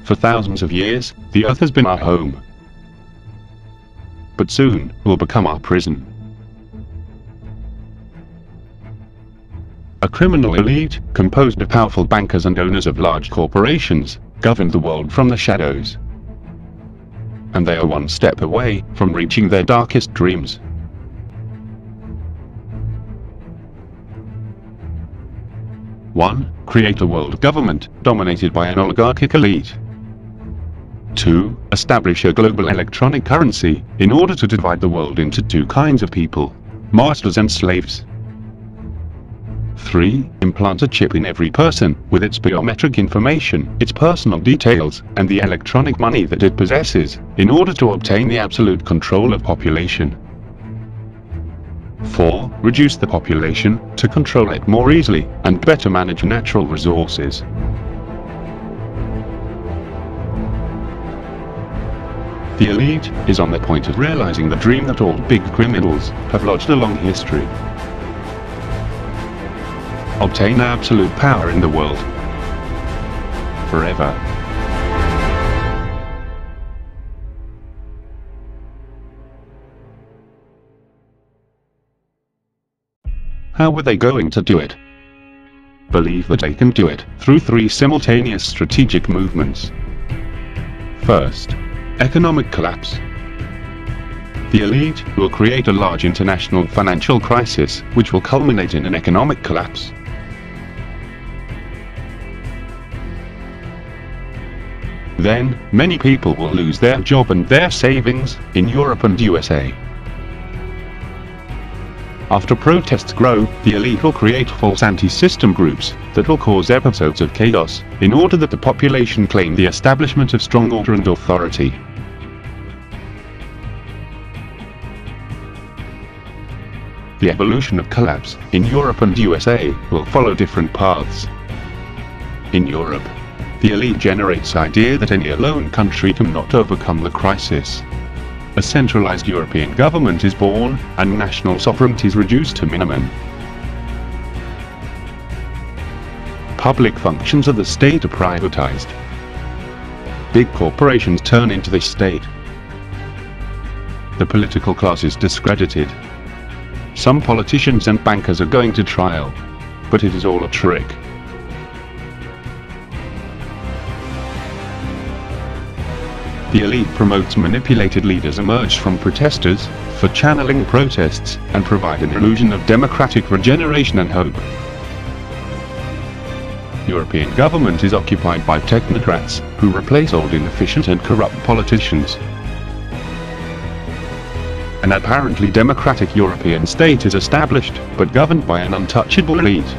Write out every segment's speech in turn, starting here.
For thousands of years, the Earth has been our home. But soon, will become our prison. A criminal elite, composed of powerful bankers and owners of large corporations, govern the world from the shadows. And they are one step away from reaching their darkest dreams. One, create a world government dominated by an oligarchic elite. 2. Establish a global electronic currency in order to divide the world into two kinds of people, masters and slaves. 3. Implant a chip in every person with its biometric information, its personal details, and the electronic money that it possesses, in order to obtain the absolute control of population. 4. Reduce the population to control it more easily and better manage natural resources. The elite is on the point of realizing the dream that all big criminals have lodged along history. Obtain absolute power in the world. Forever. How were they going to do it? Believe that they can do it through 3 simultaneous strategic movements. First, economic collapse. The elite will create a large international financial crisis, which will culminate in an economic collapse. Then, many people will lose their job and their savings in Europe and USA. After protests grow, the elite will create false anti-system groups that will cause episodes of chaos, in order that the population claim the establishment of strong order and authority. The evolution of collapse in Europe and USA will follow different paths. In Europe, the elite generates the idea that any alone country cannot overcome the crisis. A centralized European government is born, and national sovereignty is reduced to minimum. Public functions of the state are privatized. Big corporations turn into the state. The political class is discredited. Some politicians and bankers are going to trial, but it is all a trick. The elite promotes manipulated leaders emerged from protesters, for channeling protests, and provide an illusion of democratic regeneration and hope. European government is occupied by technocrats, who replace old inefficient and corrupt politicians. An apparently democratic European state is established, but governed by an untouchable elite.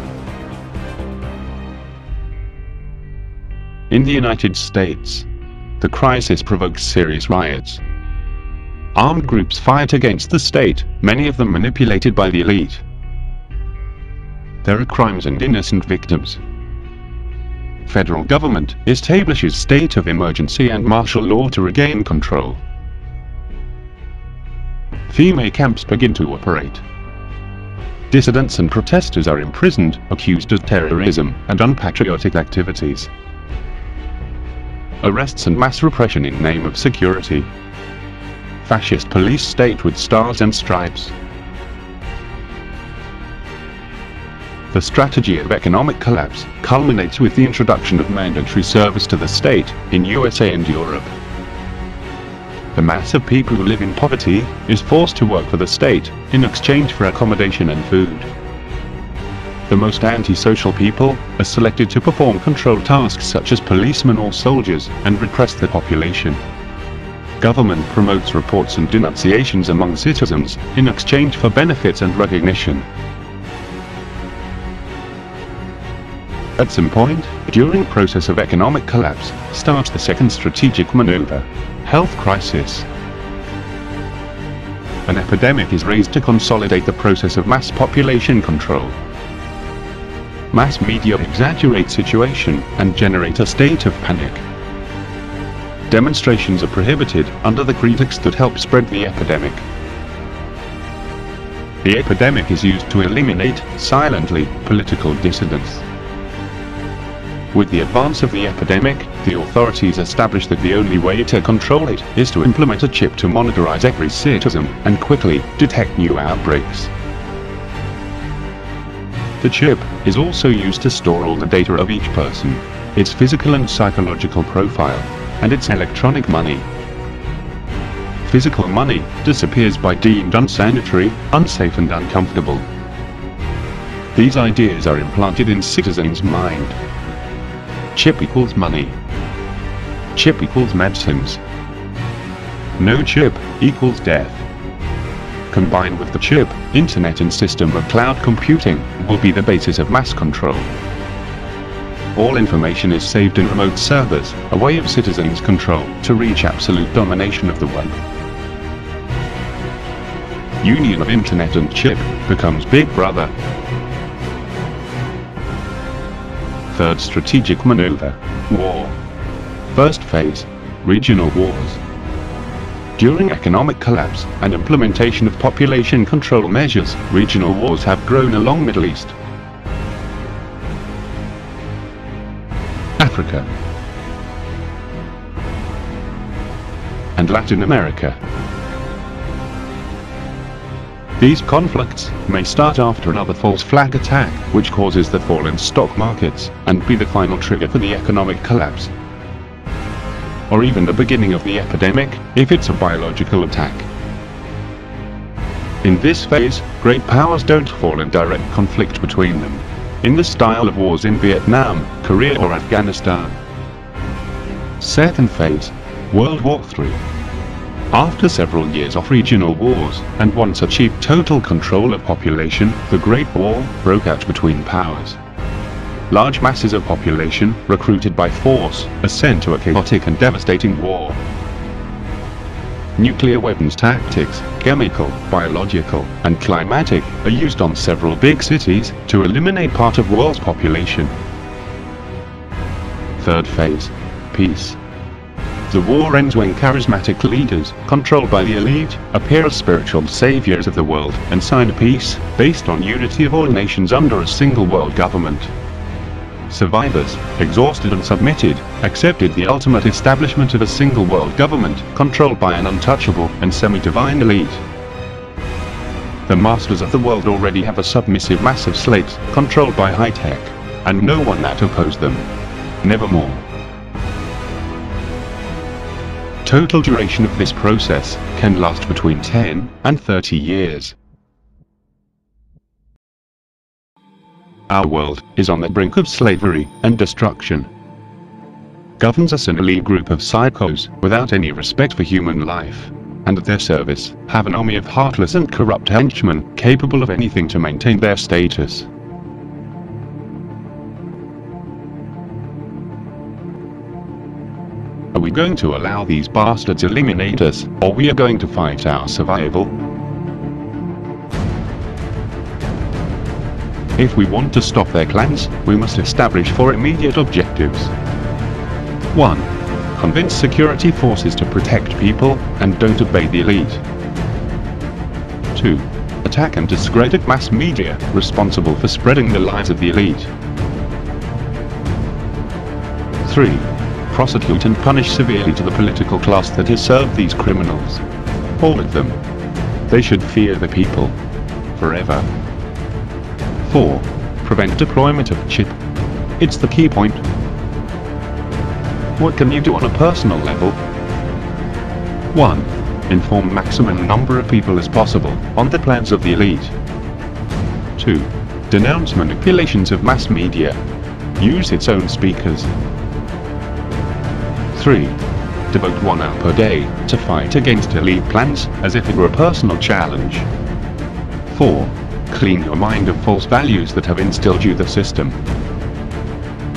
In the United States, the crisis provokes serious riots. Armed groups fight against the state, many of them manipulated by the elite. There are crimes and innocent victims. Federal government establishes state of emergency and martial law to regain control. FEMA camps begin to operate. Dissidents and protesters are imprisoned, accused of terrorism and unpatriotic activities. Arrests and mass repression in name of security. Fascist police state with stars and stripes. The strategy of economic collapse culminates with the introduction of mandatory service to the state in USA and Europe. The mass of people who live in poverty is forced to work for the state in exchange for accommodation and food. The most antisocial people are selected to perform control tasks such as policemen or soldiers and repress the population. Government promotes reports and denunciations among citizens in exchange for benefits and recognition. At some point, during the process of economic collapse, starts the second strategic maneuver, health crisis. An epidemic is raised to consolidate the process of mass population control. Mass media exaggerate situation and generate a state of panic. Demonstrations are prohibited under the pretext that help spread the epidemic. The epidemic is used to eliminate, silently, political dissidents. With the advance of the epidemic, the authorities established that the only way to control it is to implement a chip to monitorize every citizen and quickly detect new outbreaks. The chip is also used to store all the data of each person, its physical and psychological profile, and its electronic money. Physical money disappears by deemed unsanitary, unsafe and uncomfortable. These ideas are implanted in citizens' mind. Chip equals money. Chip equals medicines. No chip equals death. Combined with the chip, internet and system of cloud computing will be the basis of mass control. All information is saved in remote servers, a way of citizens' control to reach absolute domination of the web. Union of internet and chip becomes Big Brother. Third strategic maneuver, war. First phase, regional wars. During economic collapse and implementation of population control measures, regional wars have grown along Middle East, Africa, and Latin America. These conflicts may start after another false flag attack, which causes the fall in stock markets, and be the final trigger for the economic collapse. Or even the beginning of the epidemic, if it's a biological attack. In this phase, great powers don't fall in direct conflict between them, in the style of wars in Vietnam, Korea or Afghanistan. Second phase, World War III. After several years of regional wars, and once achieved total control of population, the Great War broke out between powers. Large masses of population, recruited by force, are sent to a chaotic and devastating war. Nuclear weapons tactics, chemical, biological, and climatic, are used on several big cities to eliminate part of the world's population. Third phase, peace. The war ends when charismatic leaders, controlled by the elite, appear as spiritual saviors of the world and sign a peace based on unity of all nations under a single world government. Survivors, exhausted and submitted, accepted the ultimate establishment of a single world government, controlled by an untouchable and semi-divine elite. The masters of the world already have a submissive mass of slaves, controlled by high-tech, and no one that oppose them. Nevermore. Total duration of this process can last between 10 and 30 years. Our world is on the brink of slavery and destruction. Governs us an elite group of psychos without any respect for human life, and at their service have an army of heartless and corrupt henchmen capable of anything to maintain their status. Are we going to allow these bastards eliminate us, or we are going to fight our survival? If we want to stop their clans, we must establish 4 immediate objectives. 1. Convince security forces to protect people, and don't obey the elite. 2. Attack and discredit mass media, responsible for spreading the lies of the elite. 3. Prosecute and punish severely to the political class that has served these criminals. All of them. They should fear the people. Forever. 4. Prevent deployment of chip. It's the key point. What can you do on a personal level? 1. Inform maximum number of people as possible on the plans of the elite. 2. Denounce manipulations of mass media. Use its own speakers. 3. Devote 1 hour per day to fight against elite plans as if it were a personal challenge. 4. Clean your mind of false values that have instilled you the system.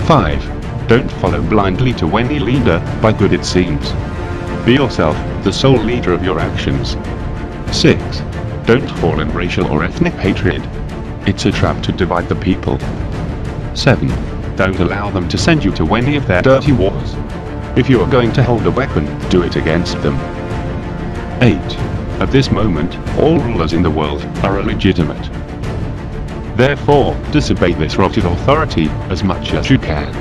5. Don't follow blindly to any leader, by good it seems. Be yourself, the sole leader of your actions. 6. Don't fall in racial or ethnic hatred. It's a trap to divide the people. 7. Don't allow them to send you to any of their dirty wars. If you are going to hold a weapon, do it against them. 8. At this moment, all rulers in the world are illegitimate. Therefore, disobey this rotten authority as much as you can.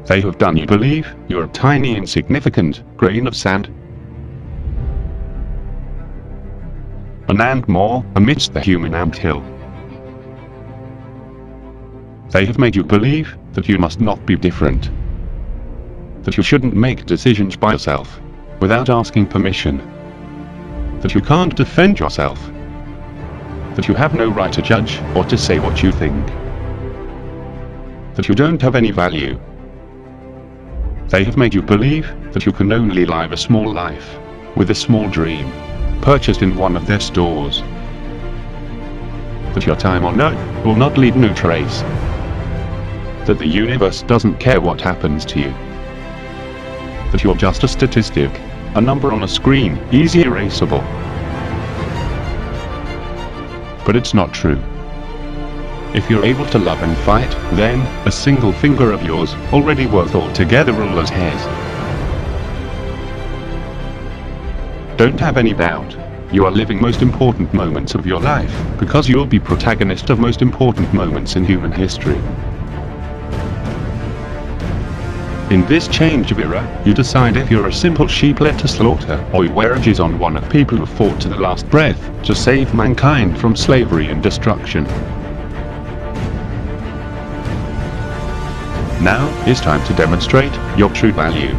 They have done you believe you're a tiny insignificant grain of sand. And more amidst the human anthill. They have made you believe that you must not be different. That you shouldn't make decisions by yourself, without asking permission. That you can't defend yourself. That you have no right to judge or to say what you think. That you don't have any value. They have made you believe that you can only live a small life, with a small dream, purchased in one of their stores. That your time on earth will not leave no trace. That the universe doesn't care what happens to you. That you're just a statistic, a number on a screen, easy erasable. But it's not true. If you're able to love and fight, then a single finger of yours already worth altogether all those hairs. Don't have any doubt. You are living most important moments of your life, because you'll be protagonist of most important moments in human history. In this change of era, you decide if you're a simple sheep led to slaughter, or you wear edges on one of people who fought to the last breath to save mankind from slavery and destruction. Now, it's time to demonstrate your true value.